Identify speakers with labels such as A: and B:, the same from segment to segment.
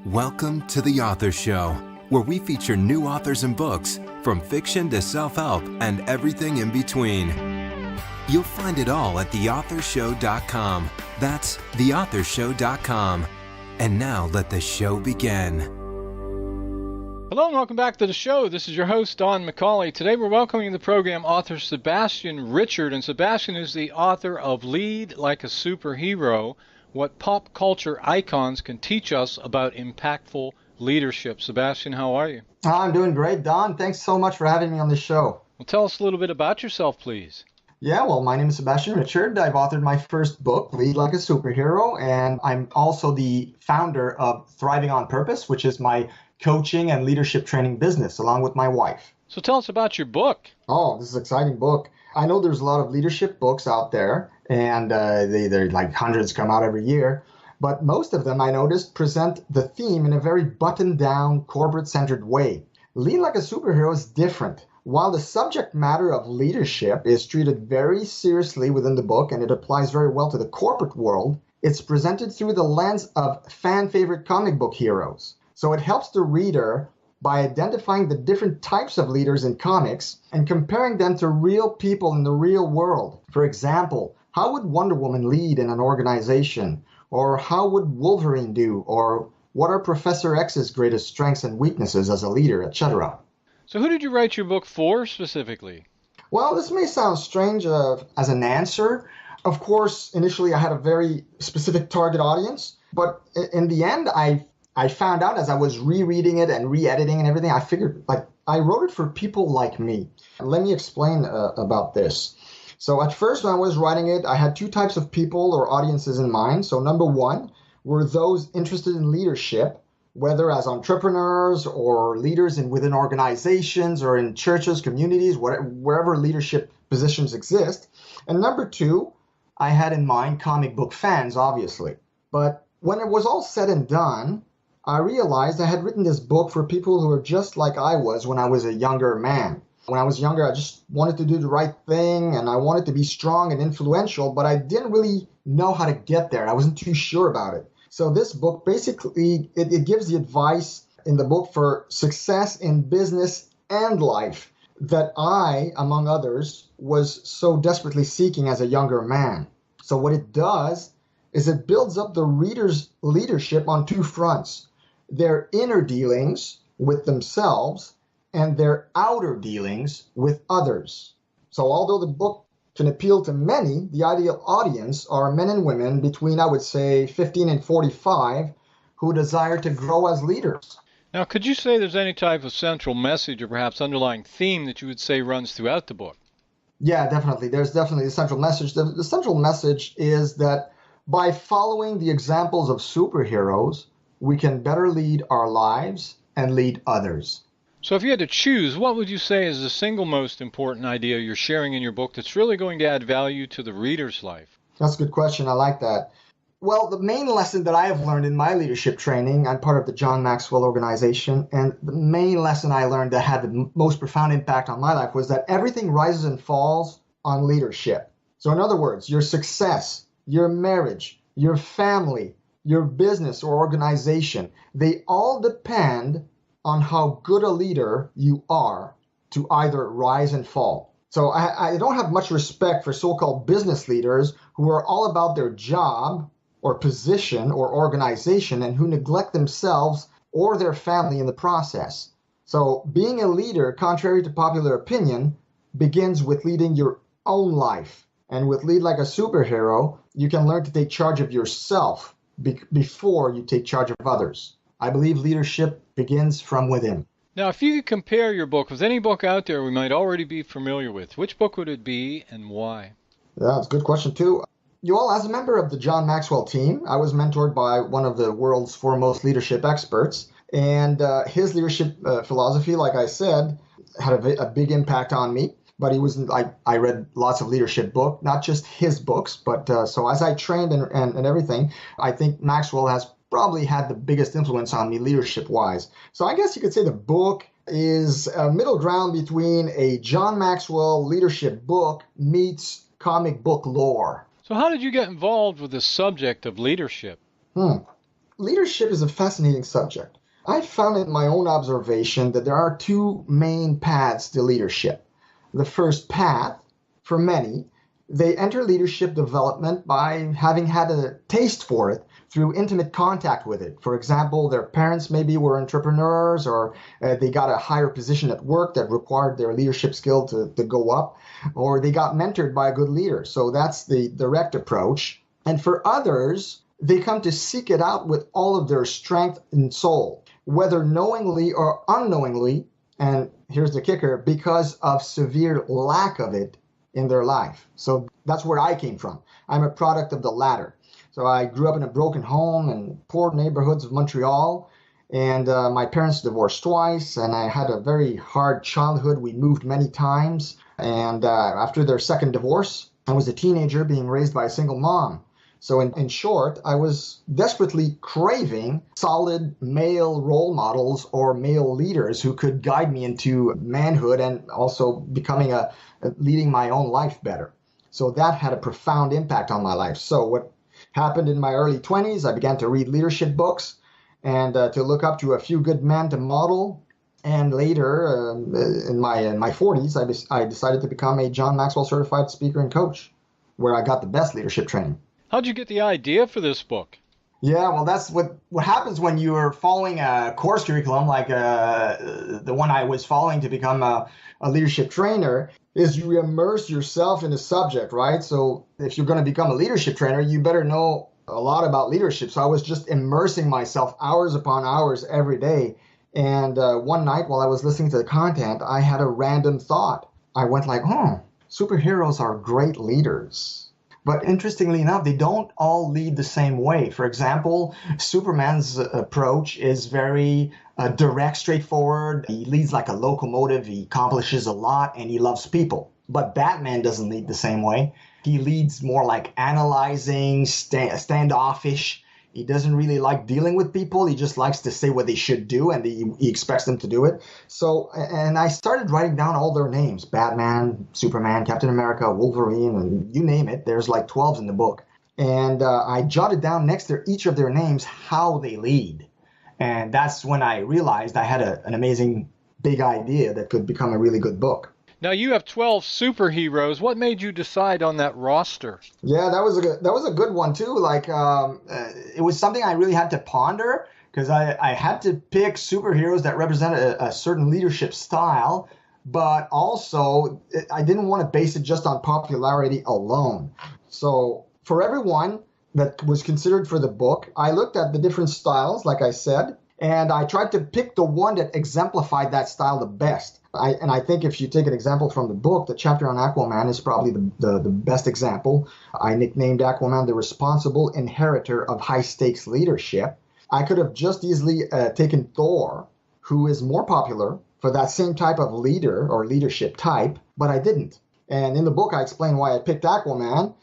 A: Welcome to The Author Show, where we feature new authors and books, from fiction to self-help and everything in between. You'll find it all at theauthorshow.com. That's theauthorshow.com. And now let the show begin.
B: Hello and welcome back to the show. This is your host, Don McCauley. Today we're welcoming to the program author Sebastien Richard. And Sebastien is the author of Lead Like a Superhero, What Pop Culture Icons Can Teach Us About Impactful Leadership. Sebastien, how are you?
C: I'm doing great, Don. Thanks so much for having me on the show.
B: Well, tell us a little bit about yourself, please.
C: Yeah, well, my name is Sebastien Richard. I've authored my first book, Lead Like a Superhero, and I'm also the founder of Thriving on Purpose, which is my coaching and leadership training business, along with my wife.
B: So tell us about your book.
C: Oh, this is an exciting book. I know there's a lot of leadership books out there, and they're like hundreds come out every year. But most of them, I noticed, present the theme in a very buttoned-down, corporate-centered way. Lead Like a Superhero is different. While the subject matter of leadership is treated very seriously within the book, and it applies very well to the corporate world, it's presented through the lens of fan-favorite comic book heroes. So it helps the reader by identifying the different types of leaders in comics and comparing them to real people in the real world. For example, how would Wonder Woman lead in an organization? Or how would Wolverine do? Or what are Professor X's greatest strengths and weaknesses as a leader, etc.?
B: So who did you write your book for specifically? Well,
C: this may sound strange as an answer. Of course, initially I had a very specific target audience, but in the end, I found out as I was rereading it and re-editing and everything, I figured I wrote it for people like me. Let me explain about this. So at first when I was writing it, I had two types of people or audiences in mind. So number one were those interested in leadership, whether as entrepreneurs or leaders within organizations or in churches, communities, wherever leadership positions exist. And number two, I had in mind comic book fans, obviously. But when it was all said and done, I realized I had written this book for people who were just like I was when I was a younger man. When I was younger, I just wanted to do the right thing and I wanted to be strong and influential, but I didn't really know how to get there. I wasn't too sure about it. So this book, basically, it gives the advice in the book for success in business and life that I, among others, was so desperately seeking as a younger man. So what it does is it builds up the reader's leadership on two fronts: their inner dealings with themselves and their outer dealings with others. So although the book can appeal to many, the ideal audience are men and women between, I would say, 15 and 45 who desire to grow as leaders.
B: Now, could you say there's any type of central message or perhaps underlying theme that you would say runs throughout the book?
C: Yeah, definitely. There's definitely a central message. The central message is that by following the examples of superheroes, we can better lead our lives and lead others.
B: So if you had to choose, what would you say is the single most important idea you're sharing in your book that's really going to add value to the reader's life?
C: That's a good question. I like that. Well, the main lesson that I have learned in my leadership training, I'm part of the John Maxwell organization, and the main lesson I learned that had the most profound impact on my life was that everything rises and falls on leadership. So in other words, your success, your marriage, your family, your business or organization, they all depend on how good a leader you are to either rise and fall. So I don't have much respect for so-called business leaders who are all about their job or position or organization and who neglect themselves or their family in the process. So being a leader, contrary to popular opinion, begins with leading your own life. And with Lead Like a Superhero, you can learn to take charge of yourself before you take charge of others. I believe leadership begins from within.
B: Now, if you could compare your book with any book out there we might already be familiar with, which book would it be and why?
C: Yeah, that's a good question too. You all, as a member of the John Maxwell team, I was mentored by one of the world's foremost leadership experts, and his leadership philosophy, like I said, had a big impact on me. But I read lots of leadership books, not just his books, but so as I trained and everything, I think Maxwell has probably had the biggest influence on me leadership-wise. So I guess you could say the book is a middle ground between a John Maxwell leadership book meets comic book lore.
B: So how did you get involved with the subject of leadership?
C: leadership is a fascinating subject. I found in my own observation that there are two main paths to leadership. The first path, for many, they enter leadership development by having had a taste for it through intimate contact with it. For example, their parents maybe were entrepreneurs, or they got a higher position at work that required their leadership skill to go up, or they got mentored by a good leader. So that's the direct approach. And for others, they come to seek it out with all of their strength and soul, whether knowingly or unknowingly, and here's the kicker, because of severe lack of it in their life. So that's where I came from. I'm a product of the latter. So I grew up in a broken home in poor neighborhoods of Montreal, and my parents divorced twice, and I had a very hard childhood. We moved many times, and after their second divorce, I was a teenager being raised by a single mom. So in short, I was desperately craving solid male role models or male leaders who could guide me into manhood and also becoming leading my own life better. So that had a profound impact on my life. So what happened in my early 20s, I began to read leadership books and to look up to a few good men to model. And later, in my 40s, I decided to become a John Maxwell certified speaker and coach, where I got the best leadership training.
B: How'd you get the idea for this book?
C: Yeah, well, that's what happens when you're following a course curriculum like the one I was following to become a leadership trainer, is you immerse yourself in a subject, right? So if you're going to become a leadership trainer, you better know a lot about leadership. So I was just immersing myself hours upon hours every day. And one night while I was listening to the content, I had a random thought. I went like, superheroes are great leaders. But interestingly enough, they don't all lead the same way. For example, Superman's approach is very direct, straightforward. He leads like a locomotive. He accomplishes a lot and he loves people. But Batman doesn't lead the same way. He leads more like analyzing, standoffish. He doesn't really like dealing with people. He just likes to say what they should do, and he expects them to do it. So, and I started writing down all their names: Batman, Superman, Captain America, Wolverine, and you name it. There's like 12 in the book. And I jotted down next to each of their names how they lead. And that's when I realized I had an amazing big idea that could become a really good book.
B: Now you have 12 superheroes. What made you decide on that roster?
C: Yeah, that was a good one too. Like it was something I really had to ponder, because I had to pick superheroes that represent a certain leadership style, but also I didn't want to base it just on popularity alone. So for everyone that was considered for the book, I looked at the different styles, like I said, and I tried to pick the one that exemplified that style the best. I think if you take an example from the book, the chapter on Aquaman is probably the best example. I nicknamed Aquaman the responsible inheritor of high-stakes leadership. I could have just easily taken Thor, who is more popular for that same type of leader or leadership type, but I didn't. And in the book, I explain why I picked Aquaman.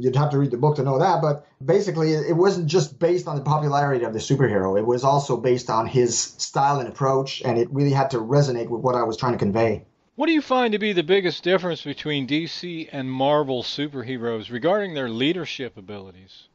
C: You'd have to read the book to know that, but basically it wasn't just based on the popularity of the superhero. It was also based on his style and approach, and it really had to resonate with what I was trying to convey.
B: What do you find to be the biggest difference between DC and Marvel superheroes regarding their leadership abilities?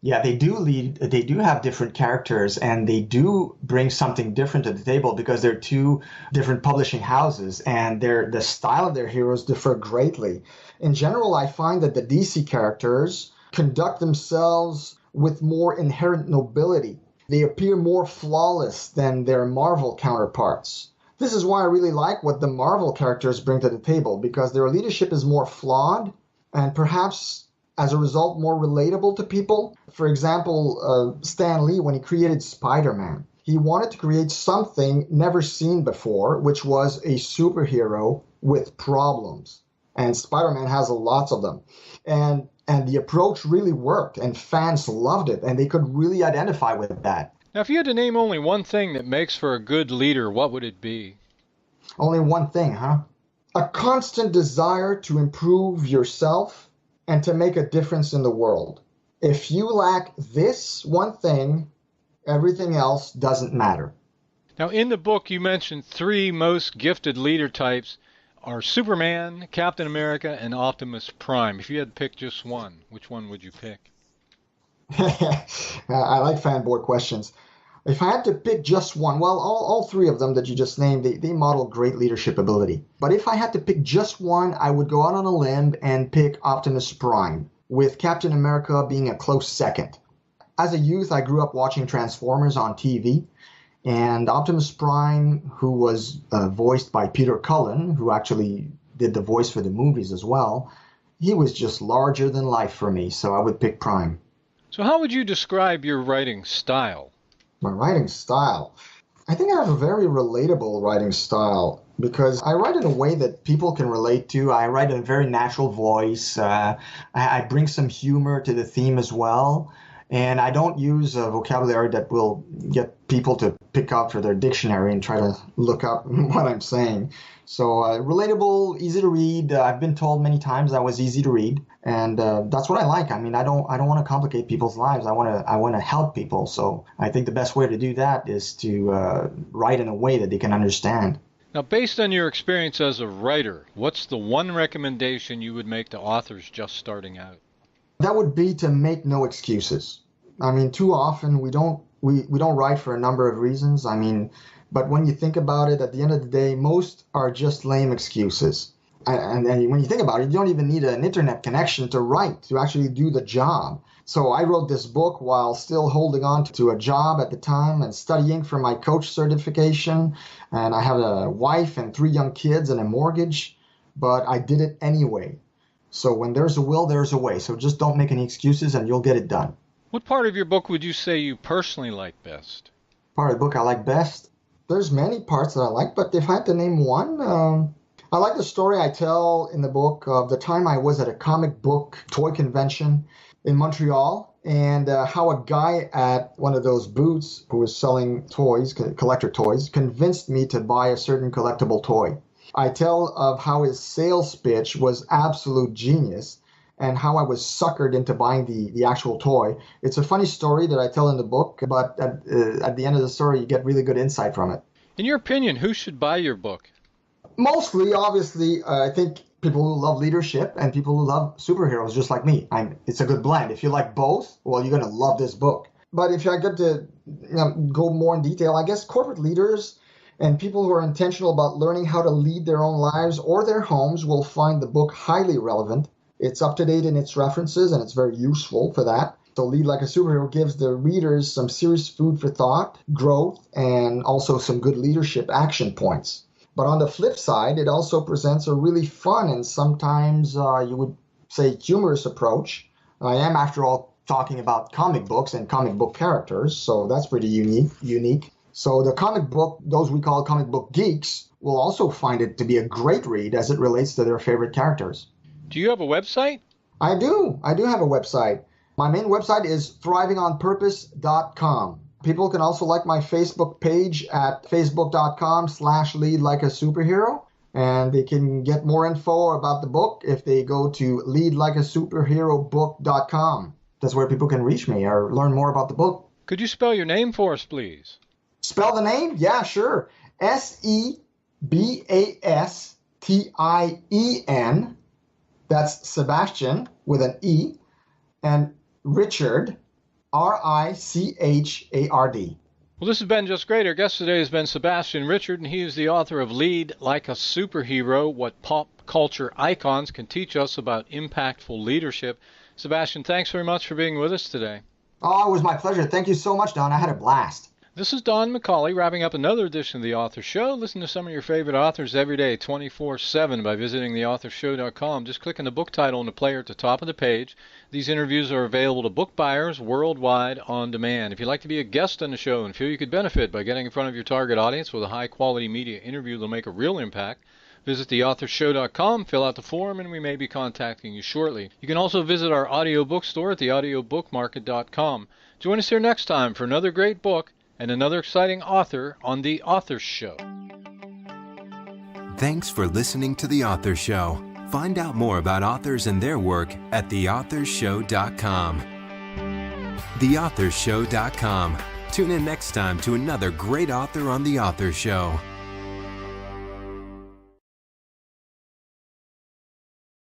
C: Yeah, they do have different characters, and they do bring something different to the table because they're two different publishing houses, and the style of their heroes differ greatly. In general, I find that the DC characters conduct themselves with more inherent nobility. They appear more flawless than their Marvel counterparts. This is why I really like what the Marvel characters bring to the table, because their leadership is more flawed and perhaps as a result more relatable to people. For example, Stan Lee, when he created Spider-Man, he wanted to create something never seen before, which was a superhero with problems. And Spider-Man has lots of them. And the approach really worked, and fans loved it, and they could really identify with that.
B: Now, if you had to name only one thing that makes for a good leader, what would it be?
C: Only one thing, huh? A constant desire to improve yourself and to make a difference in the world. If you lack this one thing, everything else doesn't matter.
B: Now, in the book, you mentioned 3 most gifted leader types are Superman, Captain America, and Optimus Prime. If you had to pick just one, which one would you pick?
C: I like fanboy questions. If I had to pick just one, well, all three of them that you just named, they model great leadership ability. But if I had to pick just one, I would go out on a limb and pick Optimus Prime, with Captain America being a close second. As a youth, I grew up watching Transformers on TV, and Optimus Prime, who was voiced by Peter Cullen, who actually did the voice for the movies as well, he was just larger than life for me, so I would pick Prime.
B: So how would you describe your writing style?
C: My writing style. I think I have a very relatable writing style because I write in a way that people can relate to. I write in a very natural voice. I bring some humor to the theme as well. And I don't use a vocabulary that will get people to pick out for their dictionary and try to look up what I'm saying. So relatable, easy to read. I've been told many times I was easy to read, and that's what I like. I mean, I don't want to complicate people's lives. I want to help people. So I think the best way to do that is to write in a way that they can understand.
B: Now, based on your experience as a writer, what's the one recommendation you would make to authors just starting out?
C: That would be to make no excuses. I mean, too often we don't write for a number of reasons. I mean, but when you think about it, at the end of the day, most are just lame excuses. And when you think about it, you don't even need an internet connection to write, to actually do the job. So I wrote this book while still holding on to a job at the time and studying for my coach certification. And I have a wife and 3 young kids and a mortgage, but I did it anyway. So when there's a will, there's a way. So just don't make any excuses and you'll get it done.
B: What part of your book would you say you personally like best?
C: Part of the book I like best? There's many parts that I like, but if I had to name one, I like the story I tell in the book of the time I was at a comic book toy convention in Montreal, and how a guy at one of those booths who was selling toys, collector toys, convinced me to buy a certain collectible toy. I tell of how his sales pitch was absolute genius and how I was suckered into buying the actual toy. It's a funny story that I tell in the book, but at the end of the story, you get really good insight from it.
B: In your opinion, who should buy your book?
C: Mostly, obviously, I think people who love leadership and people who love superheroes, just like me. It's a good blend. If you like both, well, you're going to love this book. But if I get to go more in detail, I guess corporate leaders and people who are intentional about learning how to lead their own lives or their homes will find the book highly relevant. It's up to date in its references, and it's very useful for that. So Lead Like a Superhero gives the readers some serious food for thought, growth, and also some good leadership action points. But on the flip side, it also presents a really fun and sometimes you would say humorous approach. I am, after all, talking about comic books and comic book characters, so that's pretty unique. So the comic book, those we call comic book geeks, will also find it to be a great read as it relates to their favorite characters.
B: Do you have a website?
C: I do have a website. My main website is thrivingonpurpose.com. People can also like my Facebook page at facebook.com/leadlikeasuperhero. And they can get more info about the book if they go to leadlikeasuperherobook.com. That's where people can reach me or learn more about the book.
B: Could you spell your name for us, please?
C: Spell the name? Yeah, sure. Sebastien. That's Sebastien with an E. And Richard, Richard.
B: Well, this has been just great. Our guest today has been Sebastien Richard, and he is the author of Lead Like a Superhero, What Pop Culture Icons Can Teach Us About Impactful Leadership. Sebastien, thanks very much for being with us today.
C: Oh, it was my pleasure. Thank you so much, Don. I had a blast.
B: This is Don McCauley wrapping up another edition of The Author Show. Listen to some of your favorite authors every day, 24/7, by visiting theauthorshow.com. Just click on the book title in the player at the top of the page. These interviews are available to book buyers worldwide on demand. If you'd like to be a guest on the show and feel you could benefit by getting in front of your target audience with a high-quality media interview that'll make a real impact, visit theauthorshow.com, fill out the form, and we may be contacting you shortly. You can also visit our audio bookstore at theaudiobookmarket.com. Join us here next time for another great book and another exciting author on The Author Show.
A: Thanks for listening to The Author Show. Find out more about authors and their work at theauthorshow.com. Theauthorshow.com. Tune in next time to another great author on The Author Show.